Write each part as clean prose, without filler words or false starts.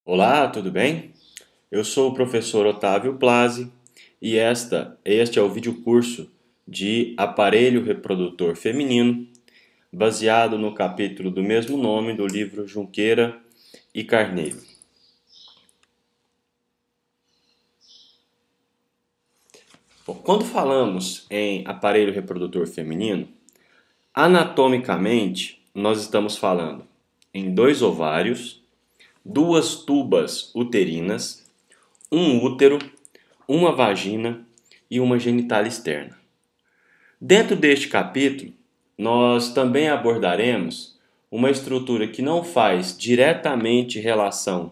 Olá, tudo bem? Eu sou o professor Otávio Blasi e este é o videocurso de aparelho reprodutor feminino, baseado no capítulo do mesmo nome do livro Junqueira e Carneiro. Bom, quando falamos em aparelho reprodutor feminino, anatomicamente nós estamos falando em dois ovários, duas tubas uterinas, um útero, uma vagina e uma genitália externa. Dentro deste capítulo, nós também abordaremos uma estrutura que não faz diretamente relação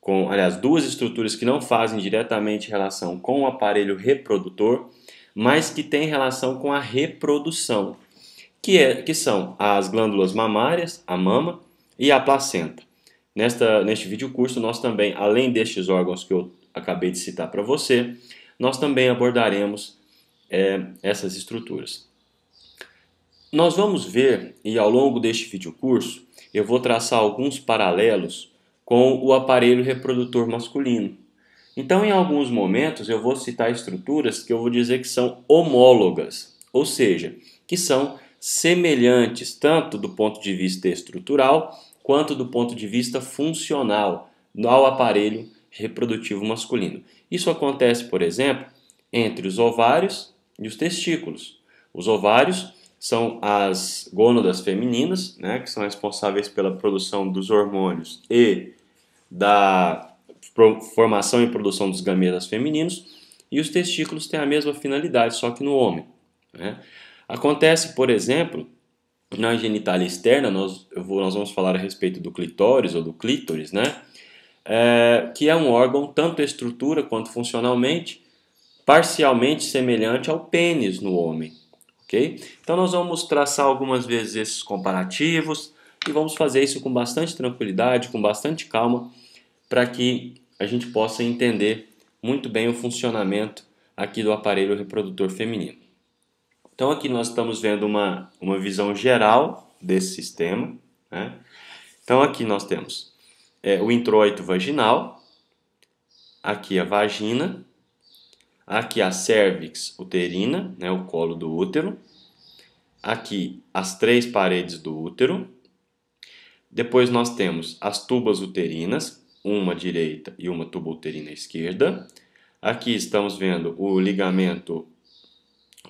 com, aliás, duas estruturas que não fazem diretamente relação com o aparelho reprodutor, mas que têm relação com a reprodução, que são as glândulas mamárias, a mama e a placenta. Neste vídeo curso, nós também, além destes órgãos que eu acabei de citar para você, nós também abordaremos essas estruturas. Nós vamos ver, e ao longo deste vídeo curso, eu vou traçar alguns paralelos com o aparelho reprodutor masculino. Então, em alguns momentos, eu vou citar estruturas que eu vou dizer que são homólogas, ou seja, que são semelhantes tanto do ponto de vista estrutural quanto do ponto de vista funcional ao aparelho reprodutivo masculino. Isso acontece, por exemplo, entre os ovários e os testículos. Os ovários são as gônadas femininas, né, que são responsáveis pela produção dos hormônios e da formação e produção dos gametas femininos, e os testículos têm a mesma finalidade, só que no homem. Né? Acontece, por exemplo, na genitália externa, nós vamos falar a respeito do clitóris ou do clítoris, né? Que é um órgão, tanto estrutura quanto funcionalmente, parcialmente semelhante ao pênis no homem. Okay? Então nós vamos traçar algumas vezes esses comparativos e vamos fazer isso com bastante tranquilidade, com bastante calma, para que a gente possa entender muito bem o funcionamento aqui do aparelho reprodutor feminino. Então aqui nós estamos vendo uma visão geral desse sistema. Né? Então aqui nós temos o introito vaginal, aqui a vagina, aqui a cervix uterina, né, o colo do útero, aqui as três paredes do útero, depois nós temos as tubas uterinas, uma direita e uma tuba uterina esquerda, aqui estamos vendo o ligamento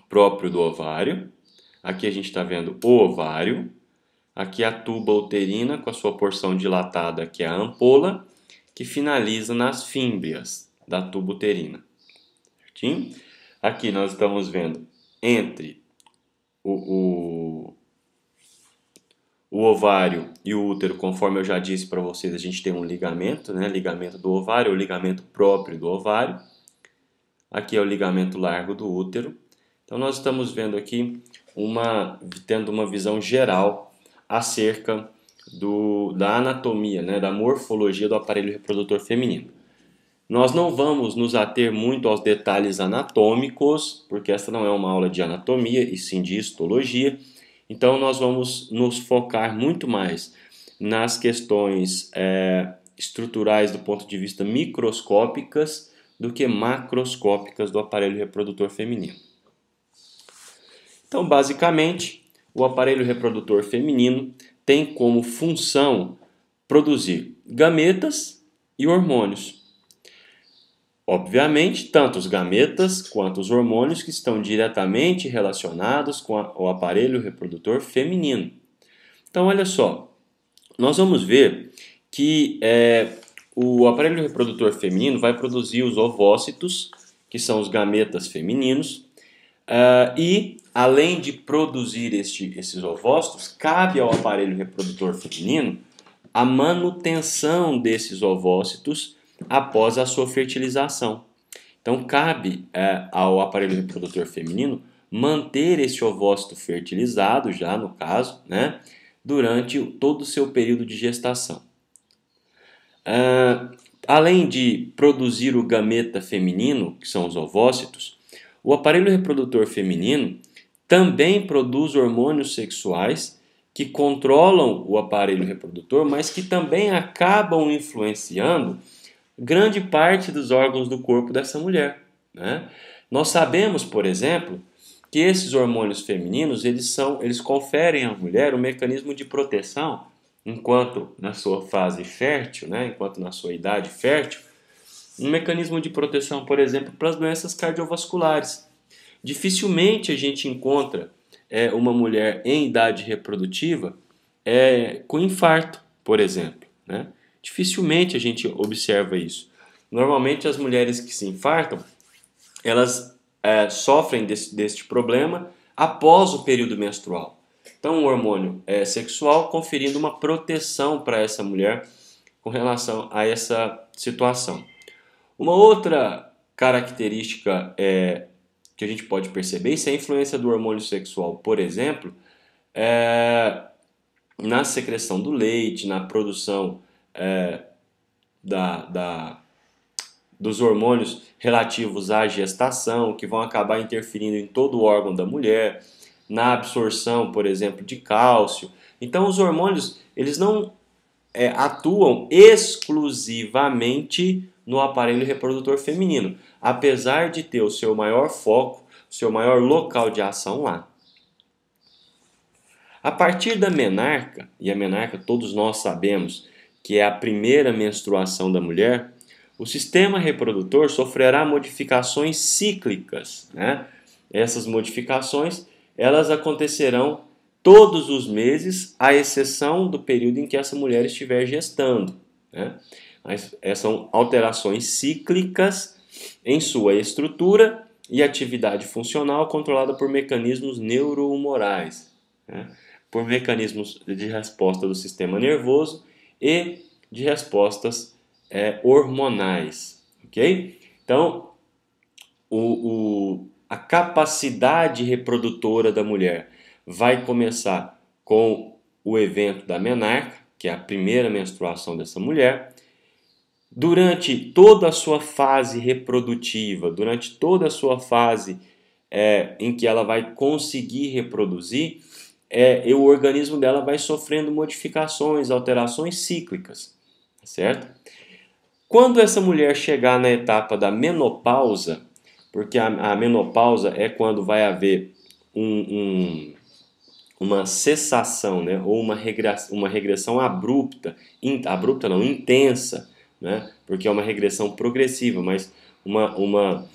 próprio do ovário, aqui a gente está vendo o ovário, aqui a tuba uterina com a sua porção dilatada, que é a ampola, que finaliza nas fímbrias da tuba uterina. Certinho? Aqui nós estamos vendo entre o ovário e o útero, conforme eu já disse para vocês, a gente tem um ligamento, né? Ligamento do ovário, o ligamento próprio do ovário. Aqui é o ligamento largo do útero. Então nós estamos vendo aqui tendo uma visão geral acerca da anatomia, né? Da morfologia do aparelho reprodutor feminino. Nós não vamos nos ater muito aos detalhes anatômicos, porque esta não é uma aula de anatomia, e sim de histologia. Então nós vamos nos focar muito mais nas questões estruturais do ponto de vista microscópicas do que macroscópicas do aparelho reprodutor feminino. Então, basicamente, o aparelho reprodutor feminino tem como função produzir gametas e hormônios. Obviamente, tanto os gametas quanto os hormônios que estão diretamente relacionados com o aparelho reprodutor feminino. Então, olha só, nós vamos ver que o aparelho reprodutor feminino vai produzir os ovócitos, que são os gametas femininos, e além de produzir esses ovócitos, cabe ao aparelho reprodutor feminino a manutenção desses ovócitos após a sua fertilização. Então, cabe ao aparelho reprodutor feminino manter esse ovócito fertilizado, já no caso, né, durante todo o seu período de gestação. Além de produzir o gameta feminino, que são os ovócitos, o aparelho reprodutor feminino também produz hormônios sexuais que controlam o aparelho reprodutor, mas que também acabam influenciando grande parte dos órgãos do corpo dessa mulher, né? Nós sabemos, por exemplo, que esses hormônios femininos eles conferem à mulher um mecanismo de proteção enquanto na sua fase fértil, né? Enquanto na sua idade fértil, um mecanismo de proteção, por exemplo, para as doenças cardiovasculares. Dificilmente a gente encontra uma mulher em idade reprodutiva com infarto, por exemplo, né? Dificilmente a gente observa isso. Normalmente as mulheres que se infartam, elas sofrem deste problema após o período menstrual. Então o hormônio sexual conferindo uma proteção para essa mulher com relação a essa situação. Uma outra característica que a gente pode perceber, isso é a influência do hormônio sexual, por exemplo, na secreção do leite, na produção dos hormônios relativos à gestação, que vão acabar interferindo em todo o órgão da mulher, na absorção, por exemplo, de cálcio. Então, os hormônios eles não atuam exclusivamente no aparelho reprodutor feminino, apesar de ter o seu maior foco, o seu maior local de ação lá. A partir da menarca, e a menarca todos nós sabemos que é a primeira menstruação da mulher, o sistema reprodutor sofrerá modificações cíclicas, né? Essas modificações elas acontecerão todos os meses, à exceção do período em que essa mulher estiver gestando, né? Mas são alterações cíclicas em sua estrutura e atividade funcional controlada por mecanismos neurohumorais, né? Por mecanismos de resposta do sistema nervoso e de respostas hormonais, ok? Então, a capacidade reprodutora da mulher vai começar com o evento da menarca, que é a primeira menstruação dessa mulher. Durante toda a sua fase reprodutiva, durante toda a sua fase em que ela vai conseguir reproduzir, o organismo dela vai sofrendo modificações, alterações cíclicas, certo? Quando essa mulher chegar na etapa da menopausa, porque a menopausa é quando vai haver uma cessação, né? Ou uma regressão abrupta, abrupta não, intensa, né? Porque é uma regressão progressiva, mas uma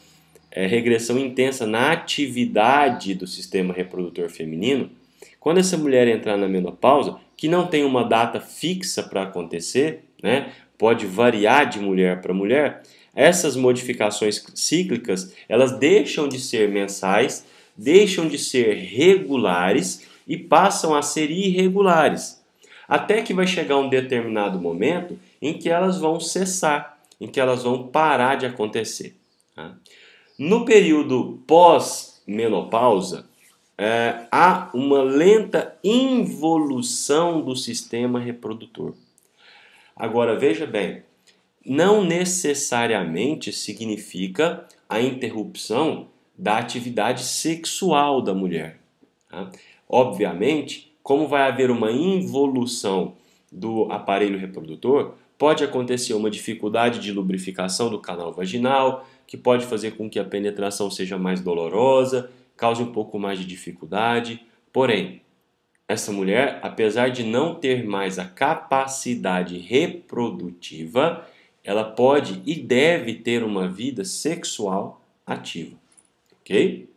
regressão intensa na atividade do sistema reprodutor feminino. Quando essa mulher entrar na menopausa, que não tem uma data fixa para acontecer, né? Pode variar de mulher para mulher, essas modificações cíclicas, elas deixam de ser mensais, deixam de ser regulares e passam a ser irregulares. Até que vai chegar um determinado momento em que elas vão cessar, em que elas vão parar de acontecer. Tá? No período pós-menopausa, há uma lenta involução do sistema reprodutor. Agora, veja bem, não necessariamente significa a interrupção da atividade sexual da mulher. Tá? Obviamente, como vai haver uma involução do aparelho reprodutor, pode acontecer uma dificuldade de lubrificação do canal vaginal, que pode fazer com que a penetração seja mais dolorosa, cause um pouco mais de dificuldade. Porém, essa mulher, apesar de não ter mais a capacidade reprodutiva, ela pode e deve ter uma vida sexual ativa. Ok?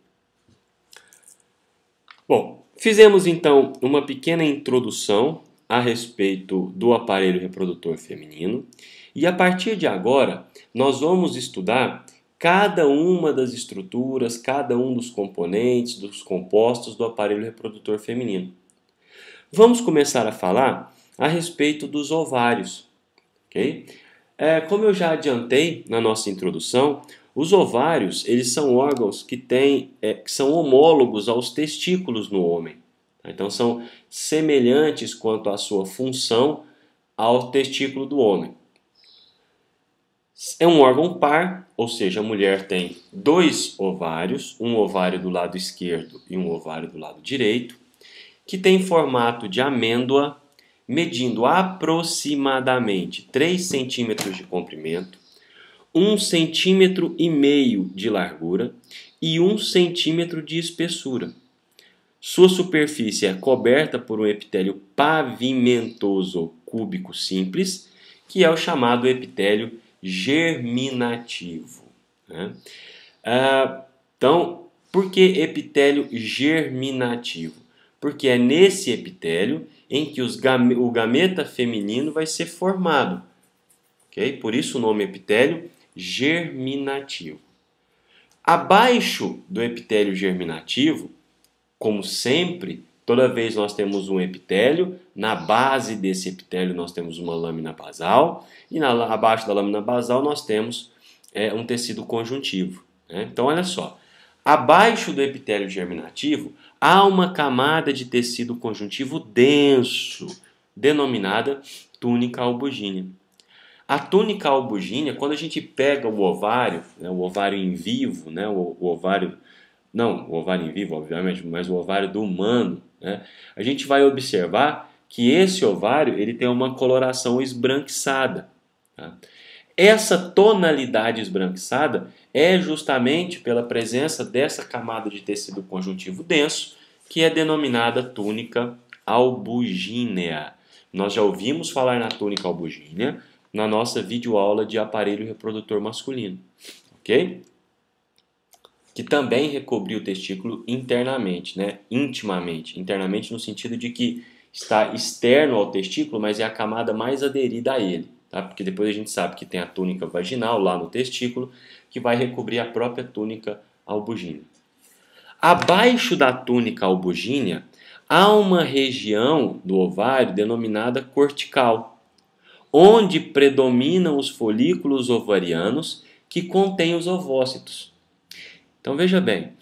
Bom, fizemos então uma pequena introdução a respeito do aparelho reprodutor feminino e a partir de agora nós vamos estudar cada uma das estruturas, cada um dos componentes, dos compostos do aparelho reprodutor feminino. Vamos começar a falar a respeito dos ovários, ok? Como eu já adiantei na nossa introdução, os ovários eles são órgãos que são homólogos aos testículos no homem. Tá? Então são semelhantes quanto à sua função ao testículo do homem. É um órgão par, ou seja, a mulher tem dois ovários, um ovário do lado esquerdo e um ovário do lado direito. que tem formato de amêndoa, medindo aproximadamente 3 centímetros de comprimento, 1,5 cm de largura e 1 centímetro de espessura. Sua superfície é coberta por um epitélio pavimentoso cúbico simples, que é o chamado epitélio germinativo. Né? Então, por que epitélio germinativo? Porque é nesse epitélio em que o gameta feminino vai ser formado. Okay? Por isso o nome epitélio germinativo. Abaixo do epitélio germinativo, como sempre, toda vez nós temos um epitélio, na base desse epitélio nós temos uma lâmina basal e abaixo da lâmina basal nós temos um tecido conjuntivo. Né? Então, olha só, abaixo do epitélio germinativo há uma camada de tecido conjuntivo denso, denominada túnica albugínea. A túnica albugínea, quando a gente pega o ovário, né, o ovário em vivo, né, o ovário em vivo, obviamente, mas o ovário do humano, né, a gente vai observar que esse ovário ele tem uma coloração esbranquiçada. Tá? Essa tonalidade esbranquiçada é justamente pela presença dessa camada de tecido conjuntivo denso, que é denominada túnica albugínea. Nós já ouvimos falar na túnica albugínea na nossa videoaula de aparelho reprodutor masculino, ok? Que também recobriu o testículo internamente, né? Intimamente. Internamente no sentido de que está externo ao testículo, mas é a camada mais aderida a ele. Tá? Porque depois a gente sabe que tem a túnica vaginal lá no testículo, que vai recobrir a própria túnica albugínea. Abaixo da túnica albugínea, há uma região do ovário denominada cortical, onde predominam os folículos ovarianos que contêm os ovócitos. Então veja bem,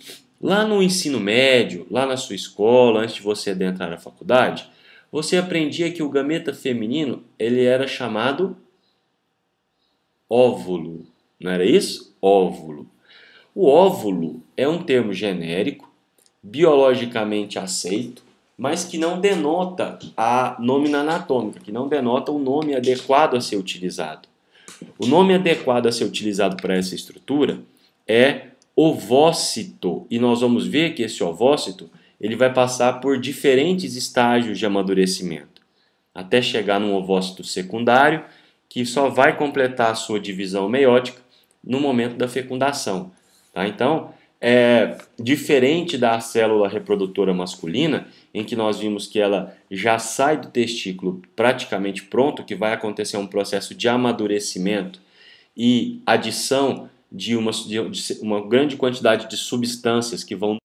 lá no ensino médio, lá na sua escola, antes de você adentrar na faculdade, você aprendia que o gameta feminino ele era chamado óvulo, não era isso? Óvulo. O óvulo é um termo genérico, biologicamente aceito, mas que não denota a nómina anatômica, que não denota o nome adequado a ser utilizado. O nome adequado a ser utilizado para essa estrutura é ovócito, e nós vamos ver que esse ovócito ele vai passar por diferentes estágios de amadurecimento, até chegar num ovócito secundário, que só vai completar a sua divisão meiótica no momento da fecundação. Tá? Então, diferente da célula reprodutora masculina, em que nós vimos que ela já sai do testículo praticamente pronto, que vai acontecer um processo de amadurecimento e adição de uma grande quantidade de substâncias que vão